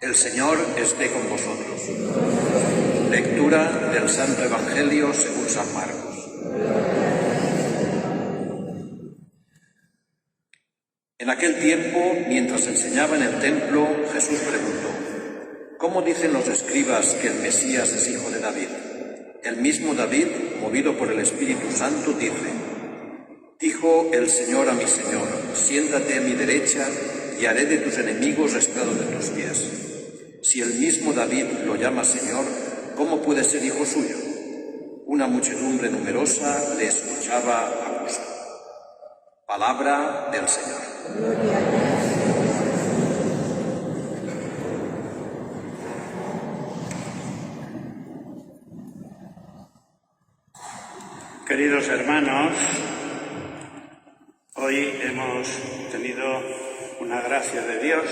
El Señor esté con vosotros. Lectura del Santo Evangelio según San Marcos. En aquel tiempo, mientras enseñaba en el templo, Jesús preguntó: ¿cómo dicen los escribas que el Mesías es hijo de David? El mismo David, movido por el Espíritu Santo, dijo el Señor a mi Señor: siéntate a mi derecha y haré de tus enemigos estrado de tus pies. Si el mismo David lo llama Señor, ¿cómo puede ser hijo suyo? Una muchedumbre numerosa le escuchaba a gusto. Palabra del Señor. Queridos hermanos, hoy hemos tenido una gracia de Dios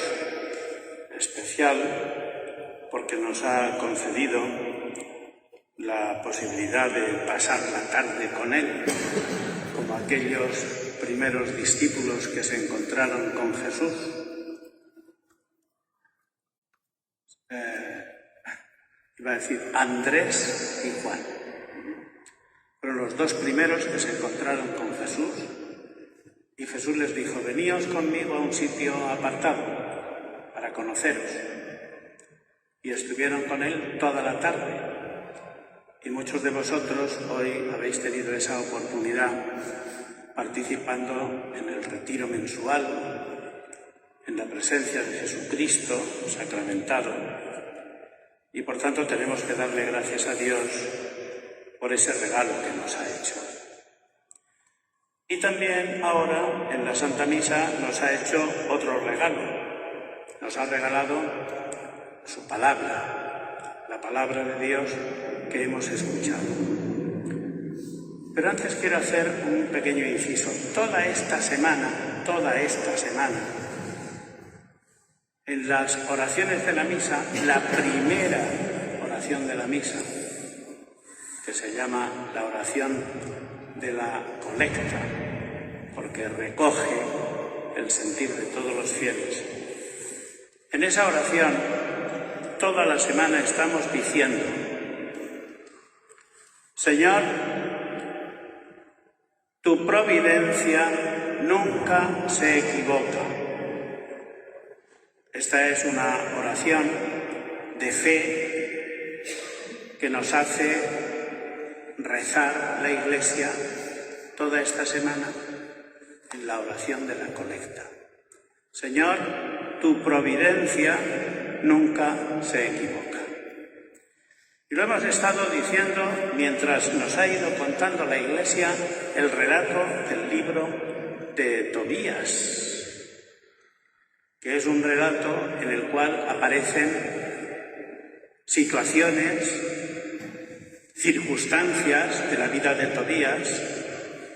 especial porque nos ha concedido la posibilidad de pasar la tarde con Él, como aquellos primeros discípulos que se encontraron con Jesús. Iba a decir Andrés y Juan. Fueron los dos primeros que se encontraron con Jesús y Jesús les dijo: veníos conmigo a un sitio apartado para conoceros. Y estuvieron con Él toda la tarde. Y muchos de vosotros hoy habéis tenido esa oportunidad participando en el retiro mensual, en la presencia de Jesucristo sacramentado. Y por tanto tenemos que darle gracias a Dios por ese regalo que nos ha hecho. Y también ahora en la Santa Misa nos ha hecho otro regalo. Nos ha regalado su palabra, la palabra de Dios que hemos escuchado. Pero antes quiero hacer un pequeño inciso. Toda esta semana, en las oraciones de la misa, la primera oración de la misa, que se llama la oración de la colecta, porque recoge el sentir de todos los fieles. En esa oración, toda la semana estamos diciendo: Señor, tu providencia nunca se equivoca. Esta es una oración de fe que nos hace rezar la Iglesia toda esta semana en la oración de la colecta. Señor, tu providencia nunca se equivoca. Y lo hemos estado diciendo mientras nos ha ido contando la Iglesia el relato del libro de Tobías, que es un relato en el cual aparecen situaciones, circunstancias de la vida de Tobías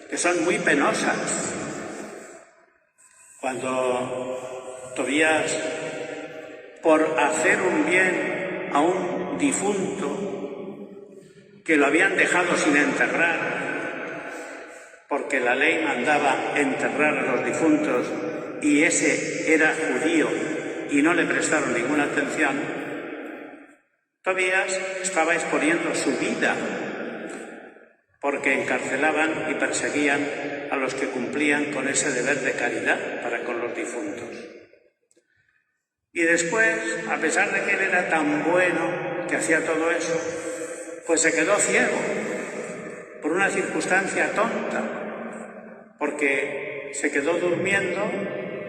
que son muy penosas. Cuando Tobías, por hacer un bien a un difunto que lo habían dejado sin enterrar, porque la ley mandaba enterrar a los difuntos y ese era judío y no le prestaron ninguna atención, Tobías estaba exponiendo su vida porque encarcelaban y perseguían a los que cumplían con ese deber de caridad para con los difuntos. Y después, a pesar de que él era tan bueno que hacía todo eso, pues se quedó ciego por una circunstancia tonta, porque se quedó durmiendo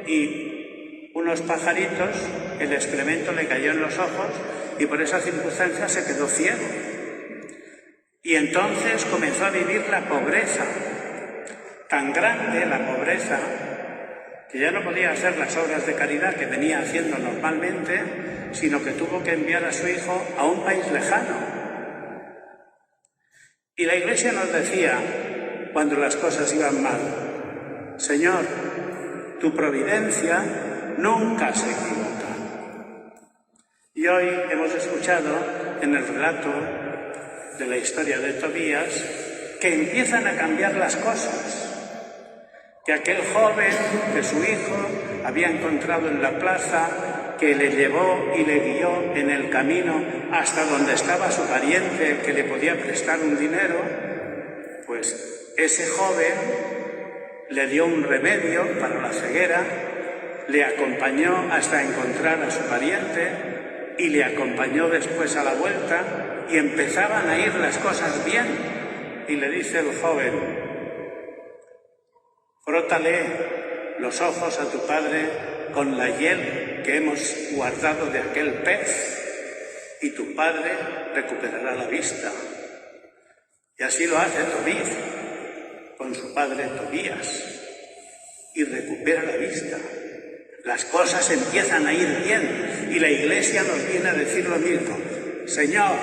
y unos pajaritos, el excremento le cayó en los ojos y por esa circunstancia se quedó ciego. Y entonces comenzó a vivir la pobreza, tan grande la pobreza, que ya no podía hacer las obras de caridad que venía haciendo normalmente, sino que tuvo que enviar a su hijo a un país lejano. Y la Iglesia nos decía, cuando las cosas iban mal: Señor, tu providencia nunca se equivoca. Y hoy hemos escuchado en el relato de la historia de Tobías que empiezan a cambiar las cosas. Que aquel joven que su hijo había encontrado en la plaza, que le llevó y le guió en el camino hasta donde estaba su pariente que le podía prestar un dinero, pues ese joven le dio un remedio para la ceguera, le acompañó hasta encontrar a su pariente y le acompañó después a la vuelta y empezaban a ir las cosas bien. Y le dice el joven: frótale los ojos a tu padre con la hiel que hemos guardado de aquel pez y tu padre recuperará la vista. Y así lo hace Tobit con su padre Tobías y recupera la vista. Las cosas empiezan a ir bien y la Iglesia nos viene a decir lo mismo. Señor,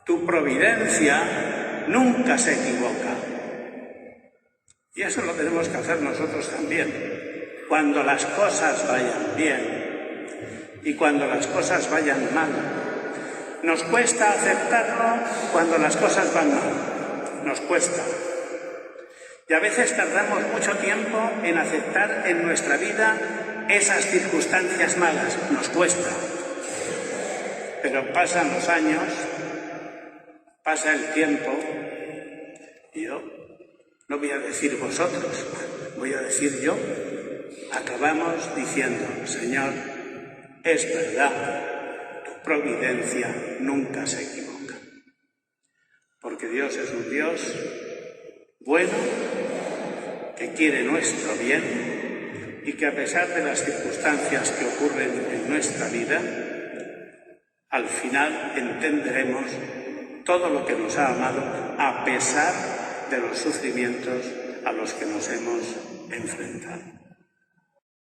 tu providencia nunca se equivoca. Y eso lo tenemos que hacer nosotros también. Cuando las cosas vayan bien y cuando las cosas vayan mal. Nos cuesta aceptarlo cuando las cosas van mal. Nos cuesta. Y a veces tardamos mucho tiempo en aceptar en nuestra vida esas circunstancias malas. Nos cuesta. Pero pasan los años, pasa el tiempo, y yo no voy a decir vosotros, voy a decir yo, acabamos diciendo: Señor, es verdad, tu providencia nunca se equivoca. Porque Dios es un Dios bueno, que quiere nuestro bien y que a pesar de las circunstancias que ocurren en nuestra vida, al final entenderemos todo lo que nos ha amado a pesar de los sufrimientos a los que nos hemos enfrentado.